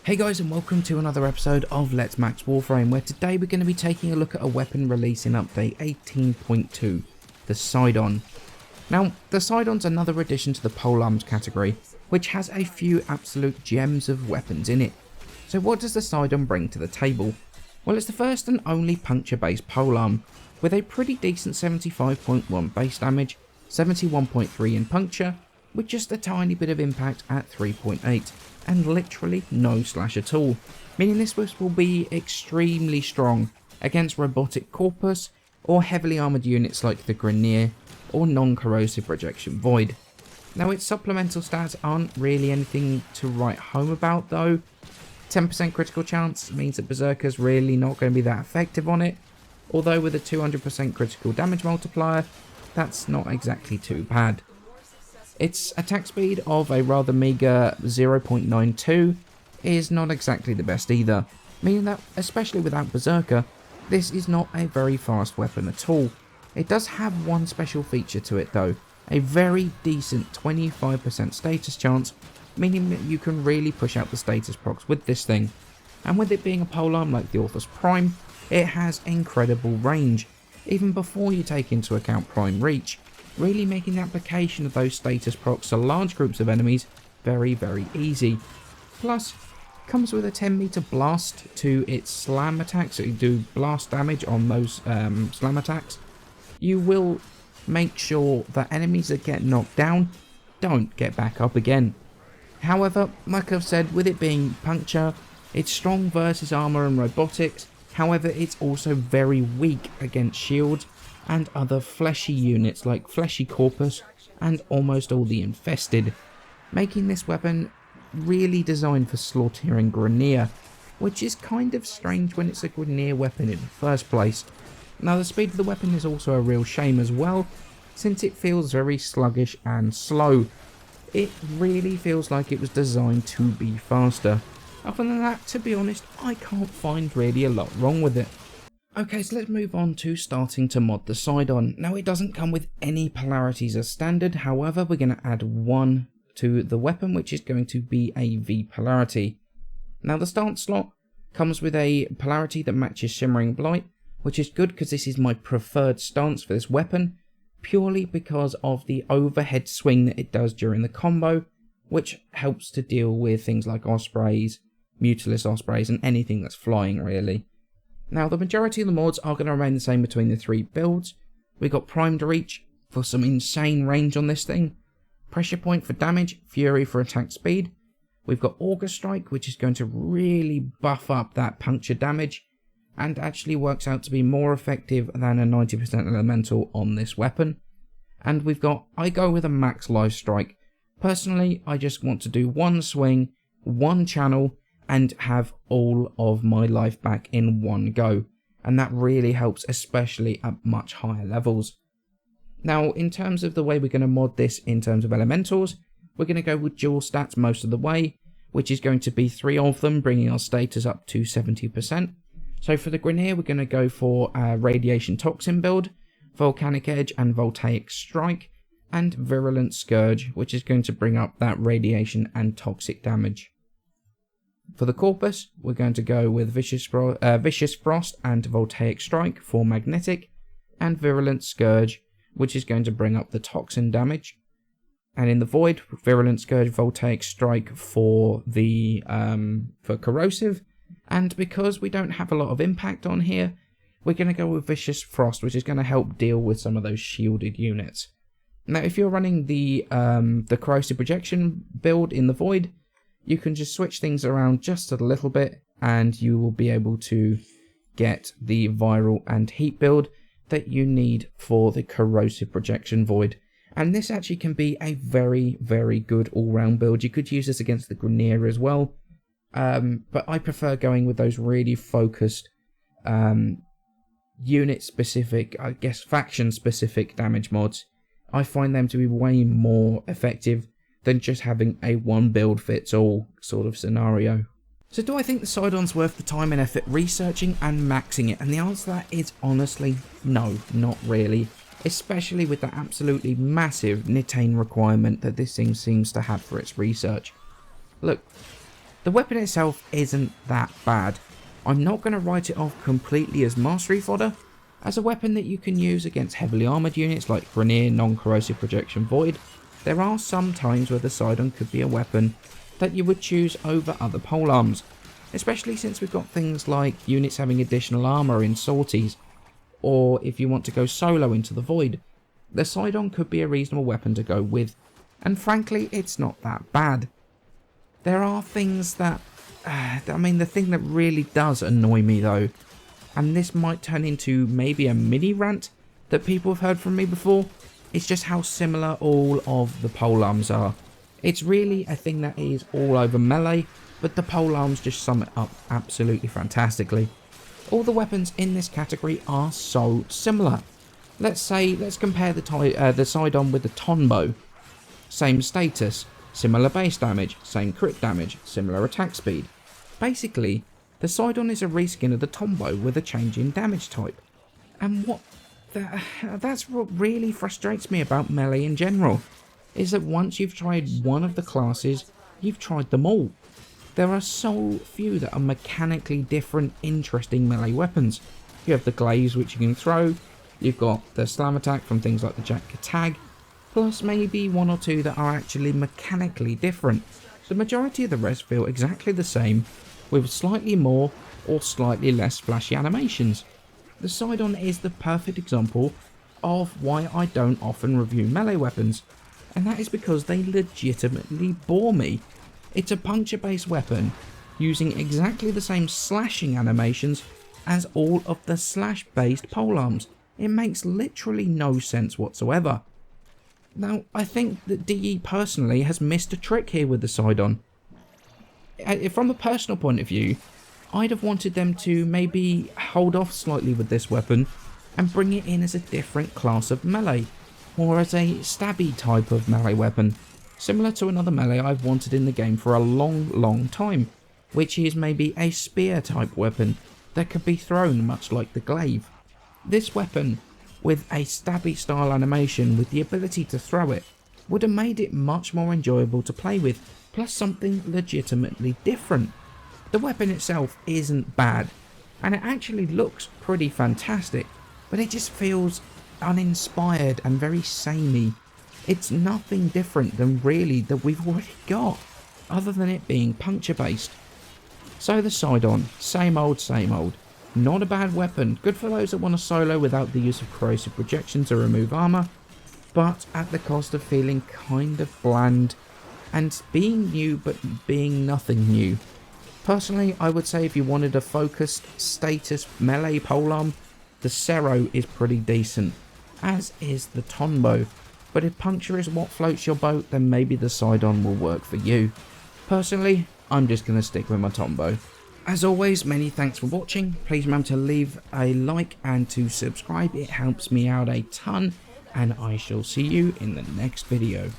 Hey guys, and welcome to another episode of Let's Max Warframe, where today we're going to be taking a look at a weapon release in update 18.2, the Sydon. Now, the Sydon's another addition to the polearms category, which has a few absolute gems of weapons in it. So what does the Sydon bring to the table? Well, it's the first and only puncture-based polearm, with a pretty decent 75.1 base damage, 71.3 in puncture, with just a tiny bit of impact at 3.8. And literally no slash at all, meaning this will be extremely strong against robotic corpus or heavily armoured units like the Grineer or non-corrosive rejection void. Now its supplemental stats aren't really anything to write home about though. 10% critical chance means that Berserker's really not going to be that effective on it, although with a 200% critical damage multiplier, that's not exactly too bad. Its attack speed of a rather meagre 0.92 is not exactly the best either, meaning that, especially without Berserker, this is not a very fast weapon at all. It does have one special feature to it though, a very decent 25% status chance, meaning that you can really push out the status procs with this thing. And with it being a polearm like the Author's Prime, it has incredible range, even before you take into account Prime Reach, really making the application of those status procs to large groups of enemies very easy. Plus, comes with a 10 meter blast to its slam attacks, so you do blast damage on those slam attacks. You will make sure that enemies that get knocked down don't get back up again. However, like I've said, with it being puncture, it's strong versus armor and robotics, however it's also very weak against shields and other fleshy units like Fleshy Corpus and almost all the Infested, making this weapon really designed for slaughtering Grineer, which is kind of strange when it's a Grineer weapon in the first place. Now the speed of the weapon is also a real shame as well, since it feels very sluggish and slow. It really feels like it was designed to be faster. Other than that, to be honest, I can't find really a lot wrong with it. Okay, so let's move on to starting to mod the Sydon. Now it doesn't come with any polarities as standard, however we're going to add one to the weapon, which is going to be a V polarity. Now the stance slot comes with a polarity that matches Shimmering Blight, which is good because this is my preferred stance for this weapon, purely because of the overhead swing that it does during the combo, which helps to deal with things like Ospreys, Mutalisk Ospreys and anything that's flying really. Now, the majority of the mods are going to remain the same between the three builds. We got Primed Reach for some insane range on this thing, Pressure Point for damage, Fury for attack speed. We've got Auger Strike, which is going to really buff up that puncture damage, and actually works out to be more effective than a 90% elemental on this weapon. And we've got I go with a Max Life Strike. Personally, I just want to do one swing, one channel, and have all of my life back in one go, and that really helps, especially at much higher levels. Now in terms of the way we're going to mod this in terms of elementals, we're going to go with dual stats most of the way, which is going to be 3 of them, bringing our status up to 70%. So for the Grineer, we're going to go for a Radiation Toxin build, Volcanic Edge and Voltaic Strike, and Virulent Scourge, which is going to bring up that radiation and toxic damage. For the Corpus, we're going to go with Vicious Frost and Voltaic Strike for magnetic, and Virulent Scourge, which is going to bring up the toxin damage. And in the Void, Virulent Scourge, Voltaic Strike for the for corrosive. And because we don't have a lot of impact on here, we're going to go with Vicious Frost, which is going to help deal with some of those shielded units. Now, if you're running the corrosive projection build in the Void, you can just switch things around just a little bit and you will be able to get the viral and heat build that you need for the corrosive projection void. And this actually can be a very good all-round build. You could use this against the Grineer as well, but I prefer going with those really focused unit-specific, I guess faction-specific damage mods. I find them to be way more effective than just having a one-build-fits-all sort of scenario. So do I think the Sydon's worth the time and effort researching and maxing it? And the answer to that is honestly no, not really. Especially with the absolutely massive Nitane requirement that this thing seems to have for its research. Look, The weapon itself isn't that bad. I'm not going to write it off completely as mastery fodder. As a weapon that you can use against heavily armoured units like Grineer, non-corrosive projection void, there are some times where the Sydon could be a weapon that you would choose over other polearms, especially since we've got things like units having additional armour in sorties, or if you want to go solo into the void, the Sydon could be a reasonable weapon to go with, and frankly it's not that bad. There are things that, the thing that really does annoy me though, and this might turn into maybe a mini rant that people have heard from me before, it's just how similar all of the polearms are. It's really a thing that is all over melee, but the polearms just sum it up absolutely fantastically. All the weapons in this category are so similar. Let's compare the Sydon with the Tonbo. Same status, similar base damage, same crit damage, similar attack speed. Basically, the Sydon is a reskin of the Tombo with a change in damage type. And that's what really frustrates me about melee in general, is that once you've tried one of the classes, you've tried them all. There are so few that are mechanically different, interesting melee weapons. You have the glaives which you can throw, you've got the slam attack from things like the Jack Tag, plus maybe one or two that are actually mechanically different. The majority of the rest feel exactly the same, with slightly more or slightly less flashy animations. The Sydon is the perfect example of why I don't often review melee weapons, and that is because they legitimately bore me. It's a puncture based weapon using exactly the same slashing animations as all of the slash based polearms. It makes literally no sense whatsoever. Now, I think that DE personally has missed a trick here with the Sydon. From a personal point of view, I'd have wanted them to maybe hold off slightly with this weapon and bring it in as a different class of melee, or as a stabby type of melee weapon, similar to another melee I've wanted in the game for a long time, which is maybe a spear type weapon that could be thrown much like the glaive. This weapon, with a stabby style animation with the ability to throw it, would have made it much more enjoyable to play with, plus something legitimately different. The weapon itself isn't bad, and it actually looks pretty fantastic, but it just feels uninspired and very samey. It's nothing different than really that we've already got, other than it being puncture based. So the Sydon, same old. Not a bad weapon, good for those that want to solo without the use of corrosive projection to remove armour, but at the cost of feeling kind of bland, and being new but being nothing new. Personally, I would say if you wanted a focused status melee polearm, the Cero is pretty decent, as is the Tonbo, but if puncture is what floats your boat, then maybe the Sydon will work for you. Personally, I'm just going to stick with my Tombo. As always, many thanks for watching. Please remember to leave a like and to subscribe. It helps me out a ton, and I shall see you in the next video.